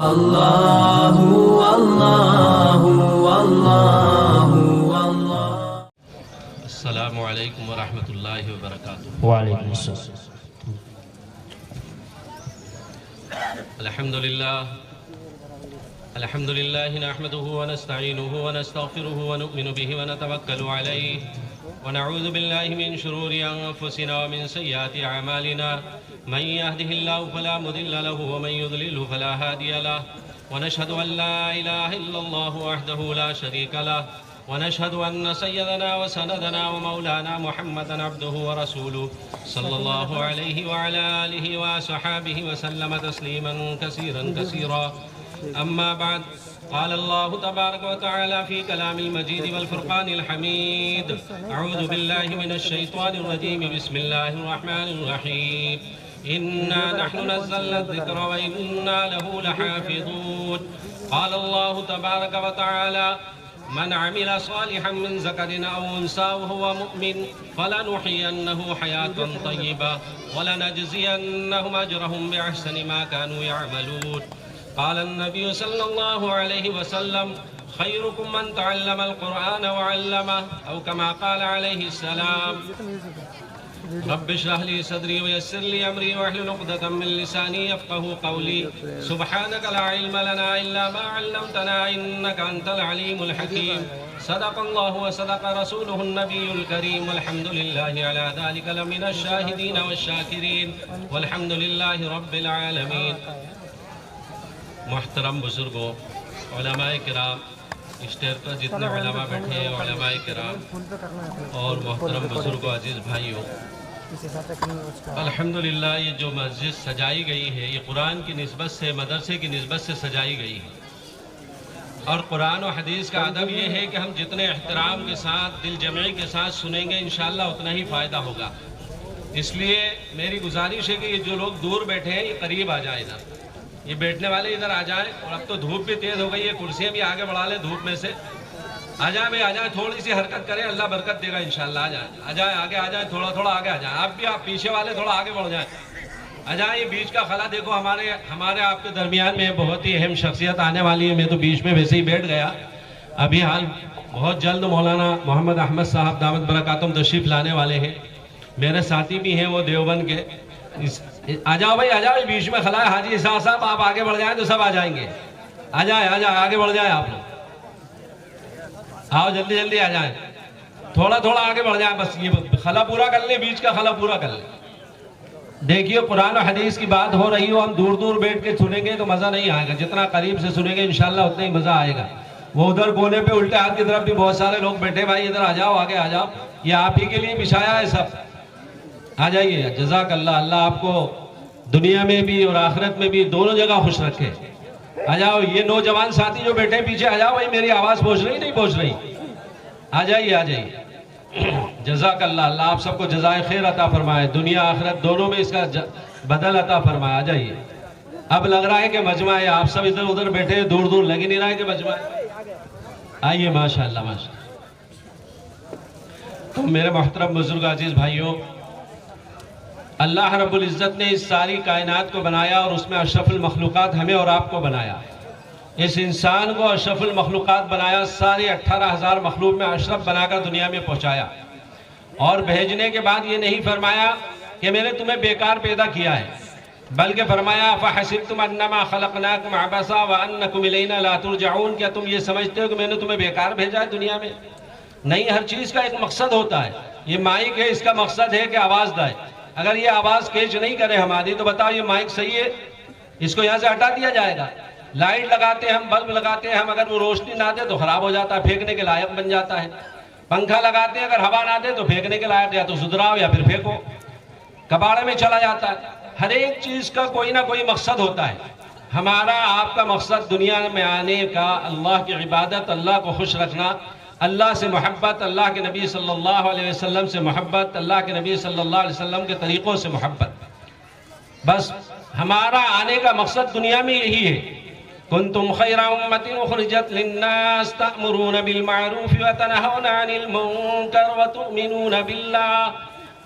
اللہ اللہ اللہ اللہ۔ السلام علیکم ورحمۃ اللہ وبرکاتہ۔ وعلیکم السلام۔ الحمد للہ نحمده ونستعینه ونستغفره ونؤمن به ونتوکل علیہ ونعوذ باللہ من شرور انفسنا ومن سیئات اعمالنا، من يهده الله فلا مضل له ومن يضلله فلا هادي له، ونشهد ان لا اله الا الله وحده لا شريك له، ونشهد ان سيدنا وسندنا ومولانا محمدا عبده ورسوله صلى الله عليه وعلى آله وصحابه وسلم تسليما كثيرا كثيرا، اما بعد، قال الله تبارك وتعالى في كلام المجيد والفرقان الحميد، اعوذ بالله من الشيطان الرجيم، بسم الله الرحمن الرحيم، إنا نحن نزلنا الذكر وإنا له لحافظون، قال الله تبارك وتعالى، من عمل صالحا من ذكر أو أنثى وهو مؤمن فلنحيينه حياة طيبة ولنجزينهم أجرهم بأحسن ما كانوا يعملون، قال النبي صلى الله عليه وسلم، خيركم من تعلم القرآن وعلمه، أو كما قال عليه السلام، رب اشرح لي صدري ويسر لي أمري واحلل عقدة من لساني يفقهوا قولي، سبحانك لا علم لنا إلا ما علمتنا إنك أنت العليم الحكيم، صدق الله وصدق رسوله النبي الكريم، والحمد لله على ذلك لمن الشاهدين والشاكرين، والحمد لله رب العالمين۔ محترم بزرگوں، علماء کرام، اسٹیج پر جتنے علماء بیٹھے ہیں، علماء کرام اور محترم بزرگوں، عزیز بھائیوں، الحمدللہ یہ جو مسجد سجائی گئی ہے، یہ قرآن کی نسبت سے، مدرسے کی نسبت سے سجائی گئی ہے، اور قرآن و حدیث کا ادب یہ ہے کہ ہم جتنے احترام کے ساتھ، دل جمعی کے ساتھ سنیں گے، انشاءاللہ اتنا ہی فائدہ ہوگا۔ اس لیے میری گزارش ہے کہ یہ جو لوگ دور بیٹھے ہیں، یہ قریب آ جائیں ادھر، یہ بیٹھنے والے ادھر آ جائیں، اور اب تو دھوپ بھی تیز ہو گئی ہے، کرسیاں بھی آگے بڑھا لیں دھوپ میں سے، آ جائیں بھائی، آ جائیں، تھوڑی سی حرکت کریں، اللہ برکت دے گا انشاءاللہ، آ جائیں آگے، آ جائیں، تھوڑا تھوڑا آگے آ جائیں، آپ بھی، آپ پیچھے والے تھوڑا آگے بڑھ جائیں، آ جائیں۔ یہ بیچ کا خلا دیکھو، ہمارے آپ کے درمیان میں بہت ہی اہم شخصیت آنے والی ہے، میں تو بیچ میں ویسے ہی بیٹھ گیا، ابھی حال بہت جلد مولانا محمد احمد صاحب دامت برکاتہم تشریف لانے والے ہیں، میرے ساتھی بھی ہیں وہ دیوبند کے، آ جاؤ بھائی، آ جاؤ، بیچ میں خلا ہے، حاجی اسحاق صاحب آپ آگے بڑھ جائیں تو سب آ جائیں گے، آ جائیں، آ جائیں، آگے بڑھ جائیں، آپ لوگ آؤ، جلدی جلدی آ جائیں، تھوڑا تھوڑا آگے بڑھ جائیں، بس یہ خلا پورا کر لیں، بیچ کا خلا پورا کر لیں۔ دیکھیے قرآن و حدیث کی بات ہو رہی ہو، ہم دور دور بیٹھ کے سنیں گے تو مزہ نہیں آئے گا، جتنا قریب سے سنیں گے انشاءاللہ اتنا ہی مزہ آئے گا۔ وہ ادھر کونے پہ الٹے ہاتھ کی طرف بھی بہت سارے لوگ بیٹھے، بھائی ادھر آ جاؤ، آگے آ جاؤ، یہ آپ ہی کے لیے بچھایا ہے سب، آ جائیے، جزاک اللہ، اللہ آپ کو دنیا میں بھی اور آخرت میں بھی دونوں جگہ خوش رکھے۔ آ جاؤ، یہ نوجوان ساتھی جو بیٹھے پیچھے، آ جاؤ بھائی، میری آواز پہنچ رہی نہیں پہنچ رہی؟ آ جائیے، آ جائیے، جزاک اللہ، اللہ آپ سب کو جزائے خیر عطا فرمائے، دنیا آخرت دونوں میں اس کا بدل عطا فرمائے۔ آ جائیے، اب لگ رہا ہے کہ مجمع ہے، آپ سب ادھر ادھر بیٹھے، دور دور لگ ہی نہیں رہا ہے کہ مجمع ہے۔ آئیے، ماشاءاللہ ماشاءاللہ۔ تو میرے محترم بزرگ، عزیز بھائیوں، اللہ رب العزت نے اس ساری کائنات کو بنایا اور اس میں اشرف المخلوقات ہمیں اور آپ کو بنایا، اس انسان کو اشرف المخلوقات بنایا، سارے 18,000 مخلوق میں اشرف بنا کر دنیا میں پہنچایا، اور بھیجنے کے بعد یہ نہیں فرمایا کہ میں نے تمہیں بیکار پیدا کیا ہے، بلکہ فرمایا فَحَسِبْتُمْ أَنَّمَا خَلَقْنَاكُمْ عَبَثًا وَأَنَّكُمْ إِلَيْنَا لَا تُرْجَعُونَ، کیا تم یہ سمجھتے ہو کہ میں نے تمہیں بیکار بھیجا ہے دنیا میں؟ نہیں، ہر چیز کا ایک مقصد ہوتا ہے۔ یہ مائک ہے، اس کا مقصد ہے کہ آواز دائے، اگر یہ آواز کیچ نہیں کرے ہماری تو بتاؤ یہ مائک صحیح ہے؟ اس کو یہاں سے ہٹا دیا جائے گا۔ لائٹ لگاتے ہیں ہم، بلب لگاتے ہیں ہم، اگر وہ روشنی نہ دے تو خراب ہو جاتا ہے، پھینکنے کے لائق بن جاتا ہے۔ پنکھا لگاتے ہیں، اگر ہوا نہ دے تو پھینکنے کے لائق، یا تو سدھراؤ یا پھر پھینکو، کباڑے میں چلا جاتا ہے۔ ہر ایک چیز کا کوئی نہ کوئی مقصد ہوتا ہے۔ ہمارا آپ کا مقصد دنیا میں آنے کا اللہ کی عبادت، اللہ کو خوش رکھنا، اللہ سے محبت، اللہ کے نبی صلی اللہ علیہ وسلم سے محبت، اللہ کے نبی صلی اللہ علیہ وسلم کے طریقوں سے محبت، بس ہمارا آنے کا مقصد دنیا میں یہی ہے۔ کنتم خیر امت اخرجت للناس تأمرون بالمعروف وتنہون عن المنکر وتؤمنون باللہ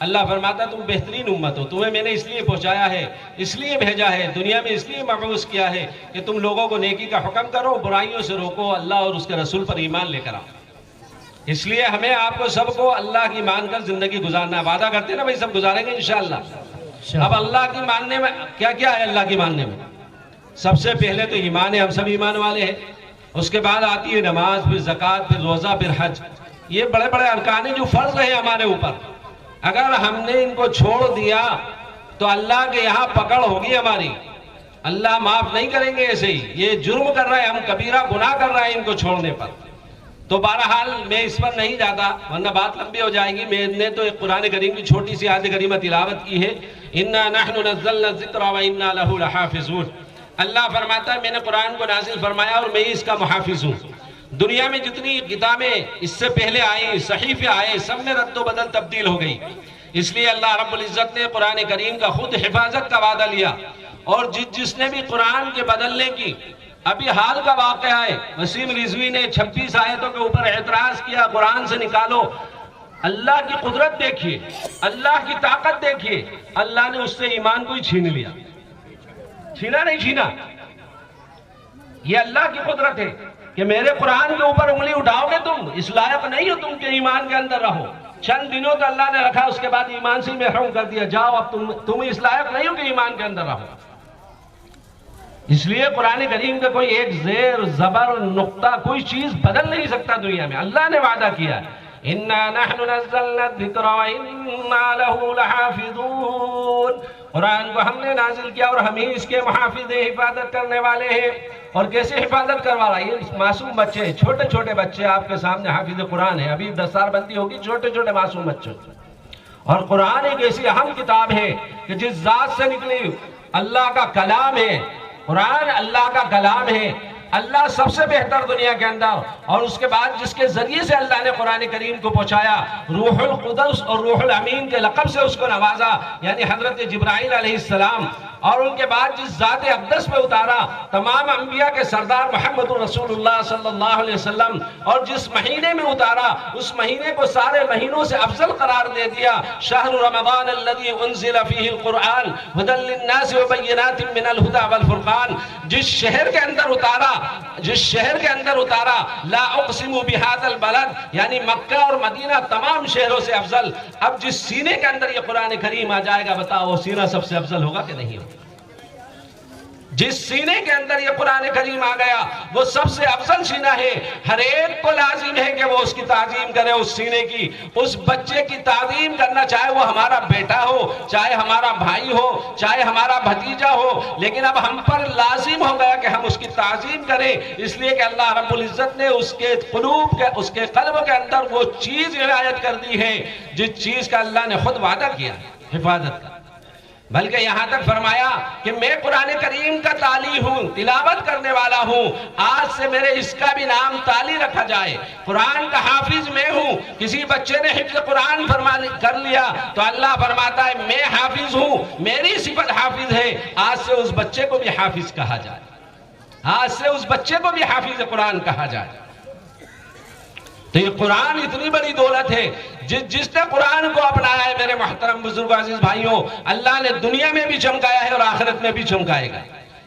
اللہ فرماتا تم بہترین امت ہو، تمہیں میں نے اس لیے پہنچایا ہے، اس لیے بھیجا ہے، دنیا میں اس لیے مبعوث کیا ہے کہ تم لوگوں کو نیکی کا حکم کرو، برائیوں سے روکو، اللہ اور اس کے رسول پر ایمان لے کر آؤ۔ اس لیے ہمیں آپ کو سب کو اللہ کی مان کر زندگی گزارنا ہے۔ وعدہ کرتے ہیں نا بھائی سب گزاریں گے انشاءاللہ۔ اب اللہ کی ماننے میں کیا کیا ہے؟ اللہ کی ماننے میں سب سے پہلے تو ایمان ہے، ہم سب ایمان والے ہیں۔ اس کے بعد آتی ہے نماز، پھر زکوٰۃ، پھر روزہ، پھر حج۔ یہ بڑے بڑے ارکان ہیں جو فرض ہیں ہمارے اوپر۔ اگر ہم نے ان کو چھوڑ دیا تو اللہ کے یہاں پکڑ ہوگی ہماری، اللہ معاف نہیں کریں گے ایسے ہی۔ یہ جرم کر رہے ہیں ہم، کبیرہ گناہ کر رہے ہیں ان کو چھوڑنے پر۔ تو بہرحال میں اس پر نہیں جاتا ورنہ بات لمبی ہو جائے گی۔ میں نے تو ایک قرآن کریم کی چھوٹی سی آیت کریمہ تلاوت کی ہے، اِنَّا نَحْنُ نَزَّلْنَا الذِّكْرَ وَإِنَّا لَهُ لَحَافِظُونَ۔ اللہ فرماتا ہے میں نے قرآن کو نازل فرمایا اور میں اس کا محافظ ہوں۔ دنیا میں جتنی کتابیں اس سے پہلے آئیں، صحیفے آئے، سب میں رد و بدل تبدیل ہو گئی۔ اس لیے اللہ رب العزت نے قرآن کریم کا خود حفاظت کا وعدہ لیا، اور جس نے بھی قرآن کے بدلنے کی، ابھی حال کا واقعہ ہے، وسیم رضوی نے 26 آیتوں کے اوپر اعتراض کیا، قرآن سے نکالو۔ اللہ کی قدرت دیکھیے، اللہ کی طاقت دیکھیے، اللہ نے اس سے ایمان کو ہی چھین لیا۔ چھینا نہیں چھینا، یہ اللہ کی قدرت ہے کہ میرے قرآن کے اوپر انگلی اٹھاؤ گے تم، اس لائق نہیں ہو تم کہ ایمان کے اندر رہو۔ چند دنوں تو اللہ نے رکھا، اس کے بعد ایمان سے محروم کر دیا، جاؤ اب تم اس لائق نہیں ہو کہ ایمان کے اندر رہو۔ اس لیے قرآن کریم کا کوئی ایک زیر زبر نقطہ کوئی چیز بدل نہیں سکتا دنیا میں۔ اللہ نے وعدہ کیا ہے اِنَّا نَحْنُ نَزَّلْنَا الذِّكْرَ وَإِنَّا لَهُ لَحَافِظُونَ۔ قرآن کو ہم نے نازل کیا اور ہم ہی اس کے محافظ ہیں، حفاظت کرنے والے ہیں۔ اور کیسے حفاظت کروا رہا ہے؟ یہ معصوم بچے ہیں، چھوٹے چھوٹے بچے آپ کے سامنے حافظ قرآن ہیں، ابھی دستار بندی ہوگی چھوٹے چھوٹے معصوم بچوں۔ اور قرآن ایک ایسی اہم کتاب ہے کہ جس ذات سے نکلی، اللہ کا کلام ہے، قرآن اللہ کا کلام ہے، اللہ سب سے بہتر دنیا کے اندر۔ اور اس کے بعد جس کے ذریعے سے اللہ نے قرآن کریم کو پہنچایا، روح القدس اور روح الامین کے لقب سے اس کو نوازا، یعنی حضرت جبرائیل علیہ السلام۔ اور ان کے بعد جس ذات اقدس پہ اتارا، تمام انبیاء کے سردار محمد رسول اللہ صلی اللہ علیہ وسلم، اور جس مہینے میں اتارا اس مہینے کو سارے مہینوں سے افضل قرار دے دیا، شہر رمضان الذی انزل فیہ القرآن ھدی للناس وبینات من الھدی والفرقان۔ جس شہر کے اندر اتارا لا اقسم بہذا البلد، یعنی مکہ اور مدینہ تمام شہروں سے افضل۔ اب جس سینے کے اندر یہ قرآن کریم آ جائے گا، بتاؤ وہ سینہ سب سے افضل ہوگا کہ نہیں ہوگا؟ جس سینے کے اندر یہ قرآن کریم آ گیا وہ سب سے افضل سینہ ہے۔ ہر ایک کو لازم ہے کہ وہ اس کی تعظیم کرے، اس سینے کی، اس بچے کی تعظیم کرنا، چاہے وہ ہمارا بیٹا ہو، چاہے ہمارا بھائی ہو، چاہے ہمارا بھتیجا ہو، لیکن اب ہم پر لازم ہو گیا کہ ہم اس کی تعظیم کریں، اس لیے کہ اللہ رب العزت نے اس کے قلب کے اندر وہ چیز عنایت کر دی ہے جس چیز کا اللہ نے خود وعدہ کیا حفاظت کا۔ بلکہ یہاں تک فرمایا کہ میں قرآن کریم کا تالی ہوں، تلاوت کرنے والا ہوں، آج سے میرے اس کا بھی نام تالی رکھا جائے۔ قرآن کا حافظ میں ہوں۔ کسی بچے نے حفظ قرآن کر لیا تو اللہ فرماتا ہے میں حافظ ہوں، میری صفت حافظ ہے، آج سے اس بچے کو بھی حافظ کہا جائے، آج سے اس بچے کو بھی حافظ قرآن کہا جائے۔ تو یہ قرآن اتنی بڑی دولت ہے، جس نے قرآن کو اپنایا ہے میرے محترم بزرگ عزیز بھائیوں، اللہ نے دنیا میں بھی چمکایا ہے اور آخرت میں بھی چمکائے گا۔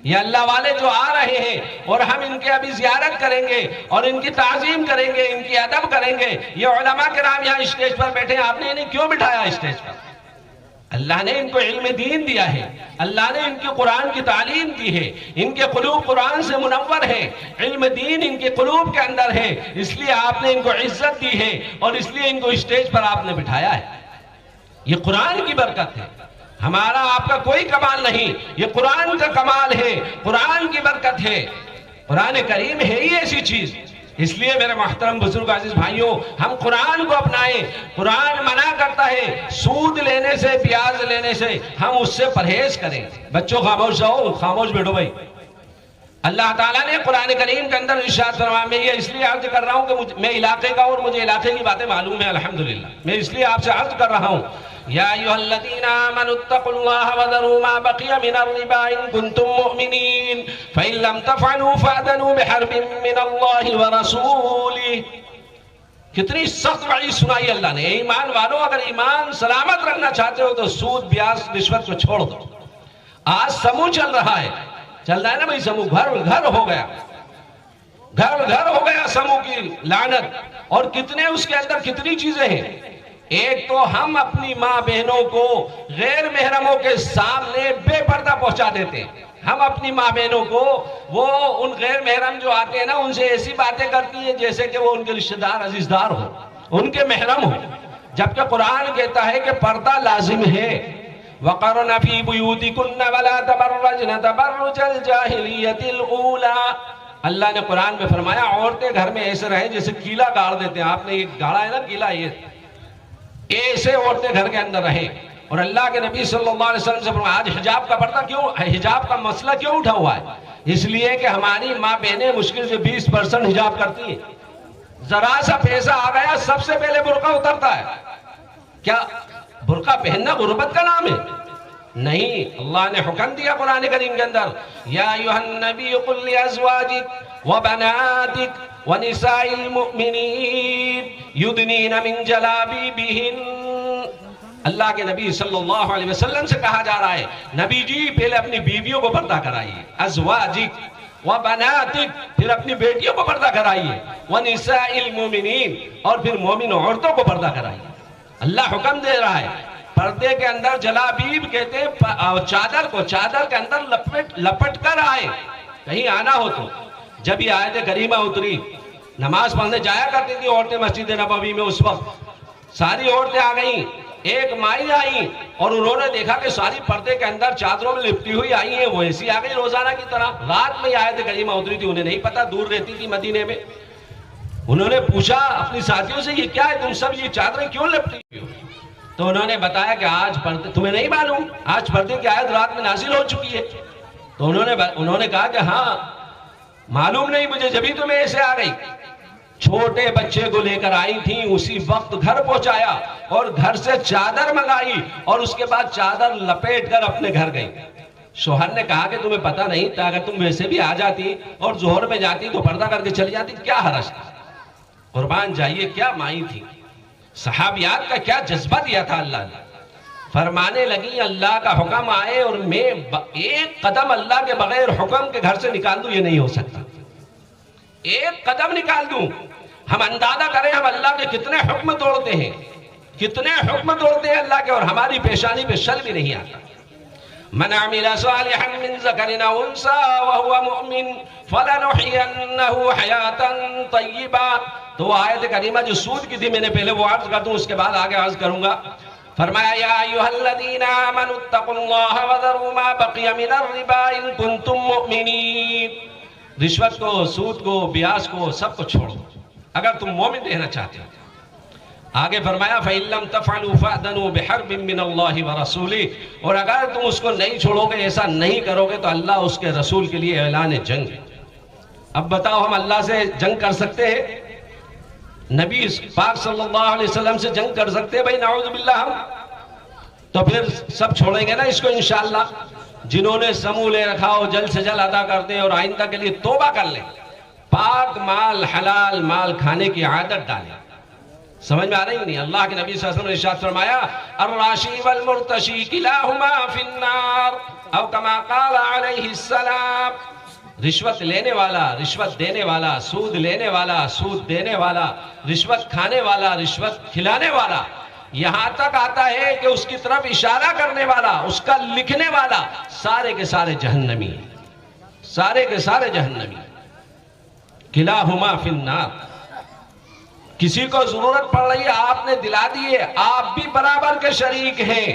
یہ اللہ والے جو آ رہے ہیں اور ہم ان کے ابھی زیارت کریں گے اور ان کی تعظیم کریں گے، ان کی ادب کریں گے۔ یہ علماء کرام یہاں اسٹیج پر بیٹھے ہیں، آپ نے انہیں کیوں بٹھایا اسٹیج پر؟ اللہ نے ان کو علم دین دیا ہے، اللہ نے ان کی قرآن کی تعلیم دی ہے، ان کے قلوب قرآن سے منور ہے، علم دین ان کے قلوب کے اندر ہے، اس لیے آپ نے ان کو عزت دی ہے اور اس لیے ان کو اسٹیج پر آپ نے بٹھایا ہے۔ یہ قرآن کی برکت ہے، ہمارا آپ کا کوئی کمال نہیں، یہ قرآن کا کمال ہے، قرآن کی برکت ہے۔ قرآن کریم ہے ہی ایسی چیز، اس لیے میرے محترم بزرگ عزیز بھائیوں، ہم قرآن کو اپنائیں۔ قرآن منع کرتا ہے سود لینے سے، پیاز لینے سے، ہم اس سے پرہیز کریں۔ بچوں خاموش رہو، خاموش بیٹھو بھائی۔ اللہ تعالیٰ نے قرآن کریم کے اندر ارشاد فرمایا، میں یہ اس لیے عرض کر رہا ہوں کہ میں علاقے کا اور مجھے علاقے کی باتیں معلوم ہیں الحمدللہ، میں اس لیے آپ سے عرض کر رہا ہوں، یا ایھا الذین آمنوا اتقوا اللہ وذروا ما بقی من الربا ان کنتم مؤمنین فإن لم تفعلوا فأذنوا بحرب من اللہ ورسولہ۔ کتنی سخت وعید سنائی اللہ نے. ایمان والوں اگر ایمان سلامت رکھنا چاہتے ہو تو سود بیاس رشوت کو چھوڑ دو. آج سمو چل رہا ہے نا بھائی, سمو گھر گھر ہو گیا, گھر گھر ہو گیا سمو کی لعنت. اور کتنے اس کے اندر کتنی چیزیں ہیں. ایک تو ہم اپنی ماں بہنوں کو غیر محرموں کے سامنے بے پردہ پہنچا دیتے ہیں. ہم اپنی ماں بہنوں کو وہ ان غیر محرم جو آتے ہیں نا ان سے ایسی باتیں کرتی ہیں جیسے کہ وہ ان کے رشتہ دار عزیزدار ہو, ان کے محرم ہو, جبکہ قرآن کہتا ہے کہ پردہ لازم ہے. وَقَرْنَ فِي بُيُوتِكُنَّ وَلَا تَبَرَّجْنَ تَبَرُّجَ الْجَاهِلِيَّةِ الْأُولَىٰ. اللہ نے قرآن میں فرمایا عورتیں گھر میں ایسے رہیں جیسے کیلا گاڑ دیتے ہیں. آپ نے یہ گاڑا ہے نا کیلا, یہ ایسے عورتیں گھر کے اندر رہیں. اور اللہ کے نبی صلی اللہ علیہ وسلم سے فرمایا آج حجاب کا پردہ کیوں, حجاب کا مسئلہ کیوں اٹھا ہوا ہے؟ اس لیے کہ ہماری ماں بہنیں مشکل سے 20% حجاب کرتی ہیں. ذرا سا پیسہ آ گیا سب سے پہلے برقع اترتا ہے. کیا برقع پہننا غربت کا نام ہے؟ نہیں. اللہ نے حکم دیا قرآن کریم کے اندر, یا ایھا النبی قل لازواجک وبناتک ونساء المؤمنین یدنین من جلابیبہن. اللہ کے نبی صلی اللہ علیہ وسلم سے کہا جا رہا ہے نبی جی پہلے اپنی بیویوں کو پردہ کرائیے, ازواجک وبناتک, پھر اپنی بیٹیوں کو پردہ کرائیے, ونساء المؤمنین, اور پھر مومن عورتوں کو پردہ کرائیے. اللہ حکم دے رہا ہے. پردے کے اندر جلابیب کہتے ہیں چادر کو, چادر کے اندر لپٹ کر آئے. کہیں آنا ہو تو جب یہ آیت کریمہ اتری, نماز پڑھنے جایا کرتی تھی عورتیں مسجد نبوی میں, اس وقت ساری عورتیں آ گئیں. ایک مائی آئی اور انہوں نے دیکھا کہ ساری پردے کے اندر چادروں میں لپٹی ہوئی آئی ہیں, وہ ایسی آ گئی روزانہ کی طرح. رات میں یہ آیت کریمہ اتری تھی, انہیں نہیں پتا, دور رہتی تھی مدینے میں. انہوں نے پوچھا اپنی ساتھیوں سے یہ کیا ہے, تم سب یہ چادریں کیوں لپٹی ہوئی ہو؟ تو انہوں نے بتایا کہ آج پردے, تمہیں نہیں معلوم آج پردے کی آیت رات میں نازل ہو چکی ہے. تو انہوں نے کہا کہ ہاں معلوم نہیں مجھے, جبھی تمہیں ایسے آ گئی. چھوٹے بچے کو لے کر آئی تھیں, اسی وقت گھر پہنچایا اور گھر سے چادر منگائی اور اس کے بعد چادر لپیٹ کر اپنے گھر گئی. شوہر نے کہا کہ تمہیں پتہ نہیں تھا, اگر تم ویسے بھی آ جاتی اور ظہر میں جاتی تو پردہ کر کے چلی جاتی, کیا حرج تھا؟ قربان جائیے کیا مائی تھی. صحابیات کا کیا جذبہ دیا تھا اللہ نے. فرمانے لگی اللہ کا حکم آئے اور میں ایک قدم اللہ کے بغیر حکم کے گھر سے نکال دوں, یہ نہیں ہو سکتا. ایک قدم نکال دوں. ہم اندازہ کریں ہم اللہ کے کتنے حکم توڑتے ہیں, کتنے حکم توڑتے ہیں اللہ کے, اور ہماری پیشانی پہ شل بھی نہیں آتا. من عمل صالحا من ذکر او انثى وهو مؤمن فلنحيينه حیاتا طیبا. تو آیت کریمہ جو سود کی تھی میں نے پہلے وہ عرض کر دوں, اس کے بعد آگے عرض کروں گا. فرمایا یا ایھا الذین آمنوا اتقوا اللہ وذروا ما بقی من الربا ان کنتم مؤمنین. رشوت کو, سود کو, بیاس کو, سب کو چھوڑو اگر تم مومن رہنا چاہتے ہو. آگے فرمایا فَإِن لَّمْ تَفْعَلُوا فَأْذَنُوا بِحَرْبٍ مِّنَ اللَّهِ وَرَسُولِهِ. اور اگر تم اس کو نہیں چھوڑو گے, ایسا نہیں کرو گے, تو اللہ اس کے رسول کے لیے اعلان جنگ. اب بتاؤ ہم اللہ سے جنگ کر سکتے ہیں؟ نبی پاک صلی اللہ علیہ وسلم سے جنگ کر سکتے ہیں؟ بھائی نعوذ باللہ. ہم تو پھر سب چھوڑیں گے نا اس کو انشاءاللہ. جنہوں نے سمو لے رکھا ہو جلد سے جلد ادا کر دیں اور آئندہ کے لیے توبہ کر لیں. پاک مال, حلال مال کھانے کی عادت ڈالیں. سمجھ میں آ رہی نہیں؟ اللہ کے نبی صلی اللہ علیہ وسلم نے ارشاد فرمایا الراشی والمرتشی کلاہما فی النار او کما قال علیہ السلام. رشوت لینے والا, رشوت دینے والا, سود لینے والا, سود دینے والا, رشوت کھانے والا, رشوت کھلانے والا, یہاں تک آتا ہے کہ اس کی طرف اشارہ کرنے والا, اس کا لکھنے والا, سارے کے سارے جہنمی, سارے کے سارے جہنمی. کلاہما فی النار. کسی کو ضرورت پڑ رہی ہے آپ نے دلا دیے, آپ بھی برابر کے شریک ہیں.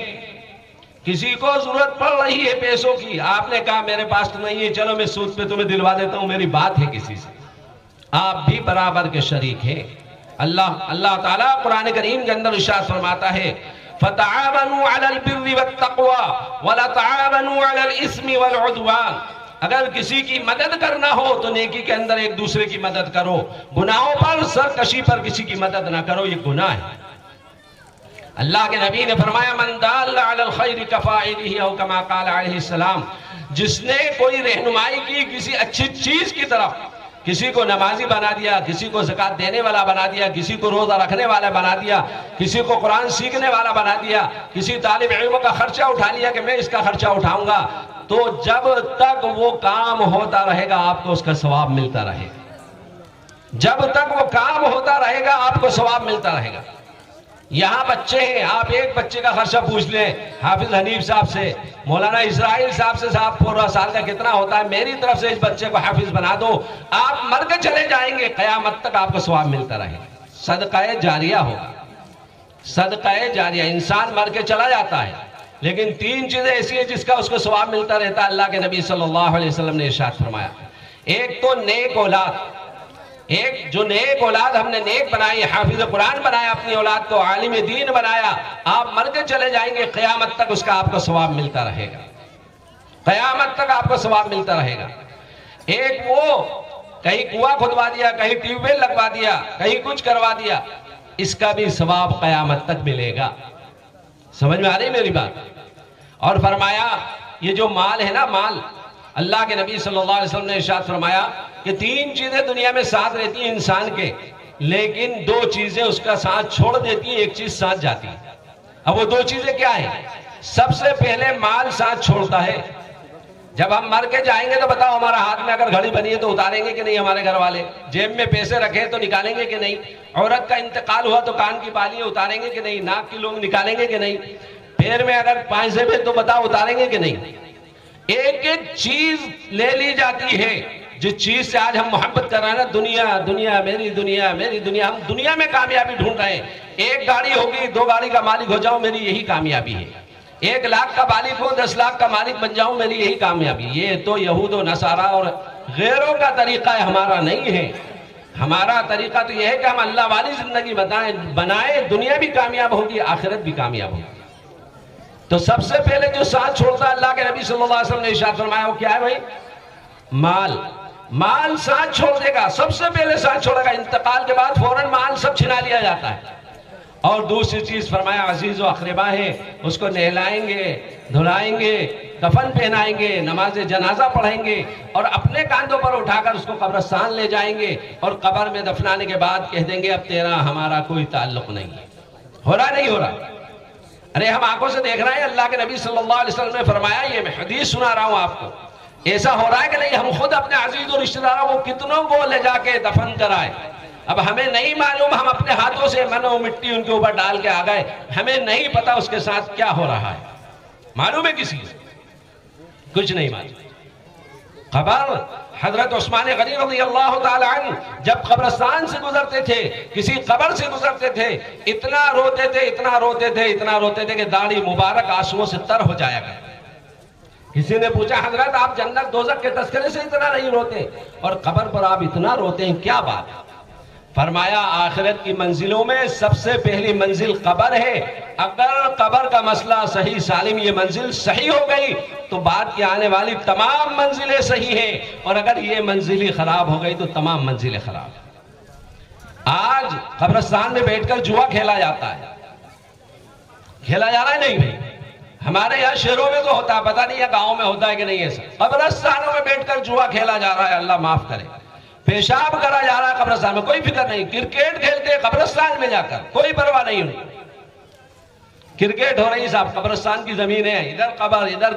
کسی کو ضرورت پڑ رہی ہے پیسوں کی, آپ نے کہا میرے پاس تو نہیں ہے, چلو میں سود پہ تمہیں دلوا دیتا ہوں, میری بات ہے کسی سے, آپ بھی برابر کے شریک ہیں. اللہ تعالیٰ قرآن کریم کے اندر ارشاد فرماتا ہے فَتَعَاوَنُوا عَلَى الْبِرِّ وَالتَّقْوَى وَلَا تَعَاوَنُوا عَلَى الْإِثْمِ وَالْعُدْوَانِ. اگر کسی کی مدد کرنا ہو تو نیکی کے اندر ایک دوسرے کی مدد کرو, گناہوں پر, سرکشی پر کسی کی مدد نہ کرو, یہ گناہ ہے. اللہ کے نبی نے فرمایا من دال علی الخیر کفاعلہ او کما قال علیہ السلام. جس نے کوئی رہنمائی کی کسی اچھی چیز کی طرف, کسی کو نمازی بنا دیا، کسی کو زکوٰۃ دینے والا بنا دیا، کسی کو روزہ رکھنے والا بنا دیا، کسی کو قرآن سیکھنے والا بنا دیا، کسی طالب علم کا خرچہ اٹھا لیا کہ میں اس کا خرچہ اٹھاؤں گا، تو جب تک وہ کام ہوتا رہے گا آپ کو اس کا ثواب ملتا رہے گا. جب تک وہ کام ہوتا رہے گا آپ کو ثواب ملتا رہے گا. یہاں بچے ہیں، آپ ایک بچے کا خرچہ پوچھ لیں حافظ حنیف صاحب سے، مولانا اسرائیل صاحب سے، صاحب پورا سال کا کتنا ہوتا ہے، میری طرف سے اس بچے کو حافظ بنا دو، آپ مر کے چلے جائیں گے، قیامت تک آپ کو ثواب ملتا رہے گا. صدقہ جاریہ ہوگا. صدقہ جاریہ، انسان مر کے چلا جاتا ہے لیکن 3 چیزیں ایسی ہیں جس کا اس کو ثواب ملتا رہتا ہے. اللہ کے نبی صلی اللہ علیہ وسلم نے ارشاد فرمایا، ایک تو نیک اولاد، ایک جو نیک اولاد ہم نے نیک بنائی، حافظ قرآن بنایا اپنی اولاد کو، عالم دین بنایا، آپ مر کے چلے جائیں گے، قیامت تک اس کا آپ کو ثواب ملتا رہے گا. قیامت تک آپ کو ثواب ملتا رہے گا. ایک وہ کہیں کنواں کھدوا دیا، کہیں ٹیوب ویل لگوا دیا، کہیں کچھ کروا دیا، اس کا بھی ثواب قیامت تک ملے گا. سمجھ میں آ رہی میری بات؟ اور فرمایا یہ جو مال ہے نا، مال، اللہ کے نبی صلی اللہ علیہ وسلم نے ارشاد فرمایا کہ 3 چیزیں دنیا میں ساتھ رہتی ہیں انسان کے، لیکن 2 چیزیں اس کا ساتھ چھوڑ دیتی ہیں، ایک چیز ساتھ جاتی ہے. اب وہ 2 چیزیں کیا ہیں؟ سب سے پہلے مال ساتھ چھوڑتا ہے. جب ہم مر کے جائیں گے تو بتاؤ ہمارا ہاتھ میں اگر گھڑی بنی ہے تو اتاریں گے کہ نہیں؟ ہمارے گھر والے جیب میں پیسے رکھے تو نکالیں گے کہ نہیں؟ عورت کا انتقال ہوا تو کان کی بالیاں اتاریں گے کہ نہیں؟ ناک کی لونگ نکالیں گے کہ نہیں؟ پیر میں اگر پائسے میں تو بتاؤ اتاریں گے کہ نہیں؟ ایک ایک چیز لے لی جاتی ہے. جس چیز سے آج ہم محبت کر رہے ہیں نا، دنیا دنیا میری دنیا میری دنیا، ہم دنیا میں کامیابی ڈھونڈ رہے ہیں. 1 گاڑی ہوگی، 2 گاڑی کا مالک ہو جاؤں، میری یہی کامیابی ہے. 1 لاکھ کا مالک ہو، 10 لاکھ کا مالک بن جاؤں، میری یہی کامیابی. یہ تو یہود و نصارہ اور غیروں کا طریقہ ہے، ہمارا نہیں ہے. ہمارا طریقہ تو یہ ہے کہ ہم اللہ والی زندگی بنائیں، دنیا بھی کامیاب ہوگی، آخرت بھی کامیاب ہوگی. تو سب سے پہلے جو ساتھ چھوڑتا ہے، اللہ کے نبی صلی اللہ علیہ وسلم نے ارشاد فرمایا، وہ کیا ہے بھائی؟ مال. مال ساتھ چھوڑ دے گا، سب سے پہلے ساتھ چھوڑے گا. انتقال کے بعد فوراً مال سب چھنا لیا جاتا ہے. اور دوسری چیز فرمایا، عزیز و اقربا ہے، اس کو نہلائیں گے، دھلائیں گے، کفن پہنائیں گے، نماز جنازہ پڑھیں گے، اور اپنے کاندھوں پر اٹھا کر اس کو قبرستان لے جائیں گے، اور قبر میں دفنانے کے بعد کہہ دیں گے اب تیرا ہمارا کوئی تعلق نہیں ہے. ہو رہا نہیں ہو رہا؟ ارے ہم آنکھوں سے دیکھ رہے ہیں. اللہ کے نبی صلی اللہ علیہ وسلم نے فرمایا، یہ میں حدیث سنا رہا ہوں آپ کو، ایسا ہو رہا ہے کہ نہیں؟ ہم خود اپنے عزیز و رشتہ داروں کو کتنوں کو لے جا کے دفن کرائے، اب ہمیں نہیں معلوم، ہم اپنے ہاتھوں سے منو مٹی ان کے اوپر ڈال کے آ گئے، ہمیں نہیں پتا اس کے ساتھ کیا ہو رہا ہے. معلوم ہے کسی سے؟ کچھ نہیں معلوم. قبر، حضرت عثمان غنی رضی اللہ تعالی عنہ جب قبرستان سے گزرتے تھے، کسی قبر سے گزرتے تھے، اتنا روتے تھے، اتنا روتے تھے، اتنا روتے تھے کہ داڑھی مبارک آنسوؤں سے تر ہو جایا کرتی. کسی نے پوچھا، حضرت آپ جنت دوزخ کے تذکرے سے اتنا نہیں روتے اور قبر پر آپ اتنا روتے ہیں، کیا بات ہے؟ فرمایا آخرت کی منزلوں میں سب سے پہلی منزل قبر ہے. اگر قبر کا مسئلہ صحیح سالم، یہ منزل صحیح ہو گئی تو بعد کی آنے والی تمام منزلیں صحیح ہیں، اور اگر یہ منزل ہی خراب ہو گئی تو تمام منزلیں خراب ہیں. آج قبرستان میں بیٹھ کر جوا کھیلا جاتا ہے. کھیلا جا رہا ہے نہیں بھائی؟ ہمارے یہاں شہروں میں تو ہوتا ہے، پتہ نہیں ہے گاؤں میں ہوتا ہے کہ نہیں. ایسا قبرستانوں میں بیٹھ کر جوا کھیلا جا رہا ہے، اللہ معاف کرے. پیشاب کرا جا رہا ہے قبرستان میں، کوئی فکر نہیں. کرکٹ کھیلتے قبرستان میں جا کر، کوئی پرواہ نہیں ہوئی. کرکٹ ہو رہی صاحب، قبرستان کی زمین ہے، ادھر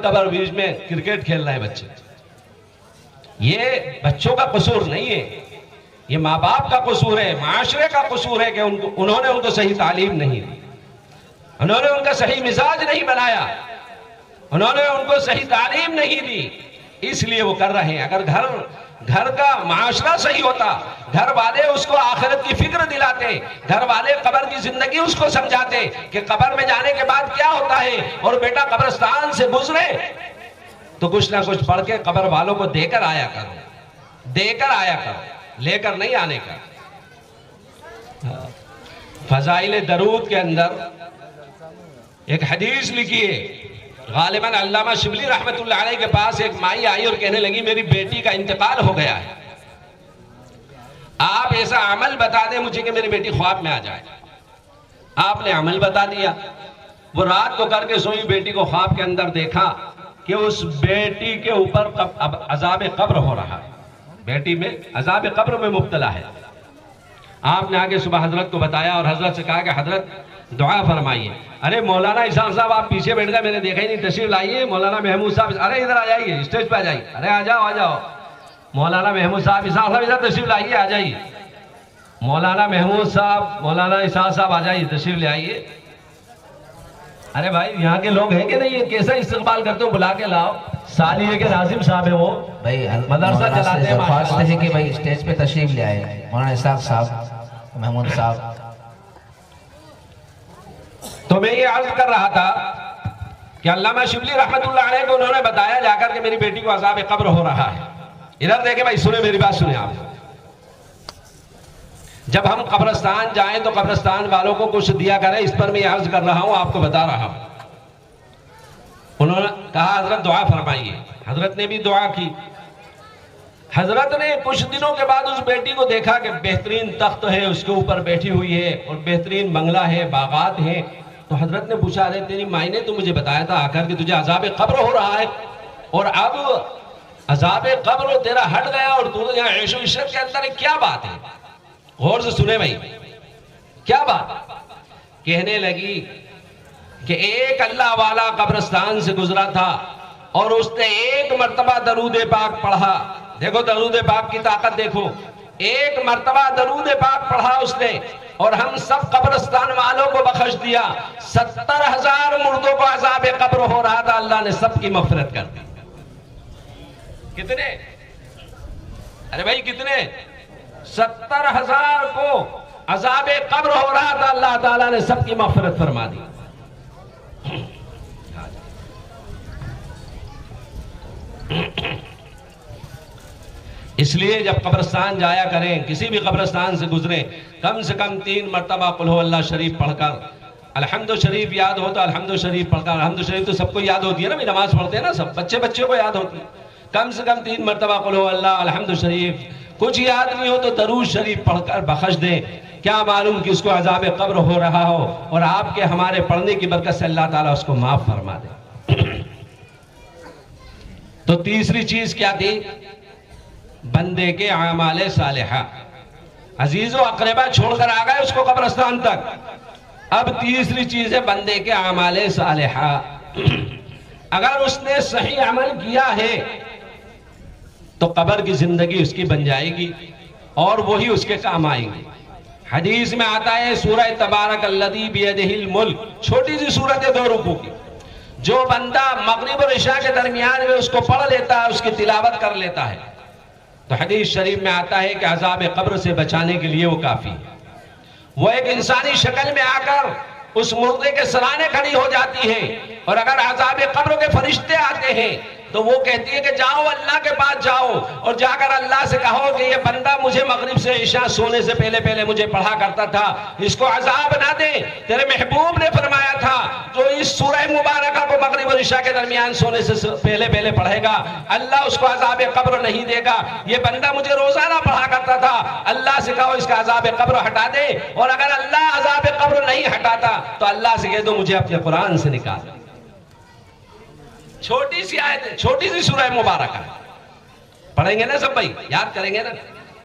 قبر بیچ میں کرکٹ کھیل رہے ہیں بچے. یہ بچوں کا قصور نہیں ہے، یہ ماں باپ کا قصور ہے، معاشرے کا قصور ہے کہ انہوں نے ان کو صحیح تعلیم نہیں دی، انہوں نے ان کا صحیح مزاج نہیں بنایا، انہوں نے ان کو صحیح تعلیم نہیں دی، اس لیے وہ کر رہے ہیں. اگر گھر کا معاشرہ صحیح ہوتا، گھر والے اس کو آخرت کی فکر دلاتے، گھر والے قبر کی زندگی اس کو سمجھاتے کہ قبر میں جانے کے بعد کیا ہوتا ہے، اور بیٹا قبرستان سے گزرے تو کچھ نہ کچھ پڑھ کے قبر والوں کو دے کر آیا کرو، لے کر نہیں آنے کا. فضائل درود کے اندر ایک حدیث لکھی ہے. غالباً علامہ شبلی رحمت اللہ علیہ کے پاس ایک مائی آئی اور کہنے لگی میری بیٹی کا انتقال ہو گیا ہے، آپ ایسا عمل بتا دیں مجھے کہ میری بیٹی خواب میں آ جائے. آپ نے عمل بتا دیا. وہ رات کو کر کے سوئی، بیٹی کو خواب کے اندر دیکھا کہ اس بیٹی کے اوپر عذاب قبر ہو رہا ہے. بیٹی میں عذاب قبر میں مبتلا ہے. آپ نے آگے صبح حضرت کو بتایا اور حضرت سے کہا کہ حضرت دعا فرمائیے. ارے مولانا اسحاق صاحب آپ پیچھے بیٹھ گئے, میں نے دیکھا ہی نہیں, تشریف لائیے. مولانا محمود صاحب, ارے ادھر آ جائیے, اسٹیج پہ آ جائیے. ارے آ جاؤ. مولانا محمود صاحب, اسحاق صاحب ادھر تشریف لائیے, آ جائیے. مولانا محمود صاحب, مولانا اسحاق صاحب آ جائیے, تشریف لے آئیے. ارے بھائی یہاں کے لوگ ہیں کہ نہیں, یہ کیسا استقبال کرتے ہو, بلا کے لاؤ. سالیے کے ناظم صاحب ہیں وہ, بھائی مدرسہ چلاتے ہیں. درخواست ہے کہ بھائی اسٹیج پہ تشریف لے آئے مولانا اسحاق صاحب, محمود صاحب. تو میں یہ عرض کر رہا تھا کہ علامہ شبلی رحمت اللہ علیہ کو انہوں نے بتایا جا کر کہ میری بیٹی کو عذاب قبر ہو رہا ہے. ادھر دیکھیں بھائی, سنیں میری بات, سنیں آپ. جب ہم قبرستان جائیں تو قبرستان والوں کو کچھ دیا کریں, اس پر میں یہ عرض کر رہا ہوں, آپ کو بتا رہا ہوں. انہوں نے کہا حضرت دعا فرمائیے. حضرت نے بھی دعا کی. حضرت نے کچھ دنوں کے بعد اس بیٹی کو دیکھا کہ بہترین تخت ہے, اس کے اوپر بیٹھی ہوئی ہے, اور بہترین بنگلہ ہے, باغات ہیں. تو حضرت نے پوچھا, ارے تیری مائی نے تو مجھے بتایا تھا آ کر کہ تجھے عذاب قبر ہو رہا ہے, اور اب عذاب قبر تیرا ہٹ گیا اور تو یہاں عیش و عشرت کے اندر ہے, کیا بات ہے؟ غور سے سنیں بھائی, کیا بات؟ کہنے لگی کہ ایک اللہ والا قبرستان سے گزرا تھا اور اس نے ایک مرتبہ درود پاک پڑھا. دیکھو درود پاک کی طاقت دیکھو. ایک مرتبہ درود پاک پڑھا اس نے, اور ہم سب قبرستان والوں کو بخش دیا. 70,000 مردوں کو عذاب قبر ہو رہا تھا, اللہ نے سب کی مغفرت کر دی. کتنے؟ ارے بھائی کتنے؟ 70,000 کو عذاب قبر ہو رہا تھا, اللہ تعالیٰ نے سب کی مغفرت فرما دی. اس لیے جب قبرستان جایا کریں, کسی بھی قبرستان سے گزریں, کم سے کم 3 مرتبہ قل ہو اللہ شریف پڑھ کر, الحمد شریف یاد ہو تو الحمد شریف پڑھ کر, الحمد شریف تو سب کو یاد ہوتی ہے نا, نماز پڑھتے ہیں نا سب, بچے کو یاد ہوتی ہے. کم سے کم 3 مرتبہ قل ہو اللہ, الحمد شریف. کچھ یاد نہیں ہو تو درود شریف پڑھ کر بخش دیں. کیا معلوم کہ اس کو عذاب قبر ہو رہا ہو, اور آپ کے ہمارے پڑھنے کی برکت سے اللہ تعالیٰ اس کو معاف فرما دے. تو تیسری چیز کیا تھی؟ بندے کے اعمال صالحہ. عزیز و اقربا چھوڑ کر آ گئے اس کو قبرستان تک. اب تیسری چیز ہے بندے کے اعمال صالحہ. اگر اس نے صحیح عمل کیا ہے تو قبر کی زندگی اس کی بن جائے گی, اور وہی اس کے کام آئیں گے. حدیث میں آتا ہے سورہ تبارک الذی بیدہ الملک, چھوٹی سی سورت ہے 2 رکوع کی, جو بندہ مغرب اور عشاء کے درمیان میں اس کو پڑھ لیتا ہے, اس کی تلاوت کر لیتا ہے, تو حدیث شریف میں آتا ہے کہ عذاب قبر سے بچانے کے لیے وہ کافی ہے. وہ ایک انسانی شکل میں آ کر اس مردے کے سرانے کھڑی ہو جاتی ہے, اور اگر عذاب قبر کے فرشتے آتے ہیں تو وہ کہتی ہے کہ جاؤ اللہ کے پاس جاؤ, اور جا کر اللہ سے کہو کہ یہ بندہ مجھے مغرب سے عشاء سونے سے پہلے مجھے پڑھا کرتا تھا, اس کو عذاب نہ دے. تیرے محبوب نے فرمایا تھا جو اس سورہ مبارکہ کو مغرب اور عشاء کے درمیان سونے سے پہلے پڑھے گا, اللہ اس کو عذاب قبر نہیں دے گا. یہ بندہ مجھے روزانہ پڑھا کرتا تھا, اللہ سے کہو اس کا عذاب قبر ہٹا دے. اور اگر اللہ عذاب قبر نہیں ہٹاتا تو اللہ سے کہہ دو مجھے اپنے قرآن سے نکال. چھوٹی سی آیت ہے, چھوٹی سی سورہ مبارکہ, پڑھیں گے نا سب بھائی, یاد کریں گے نا.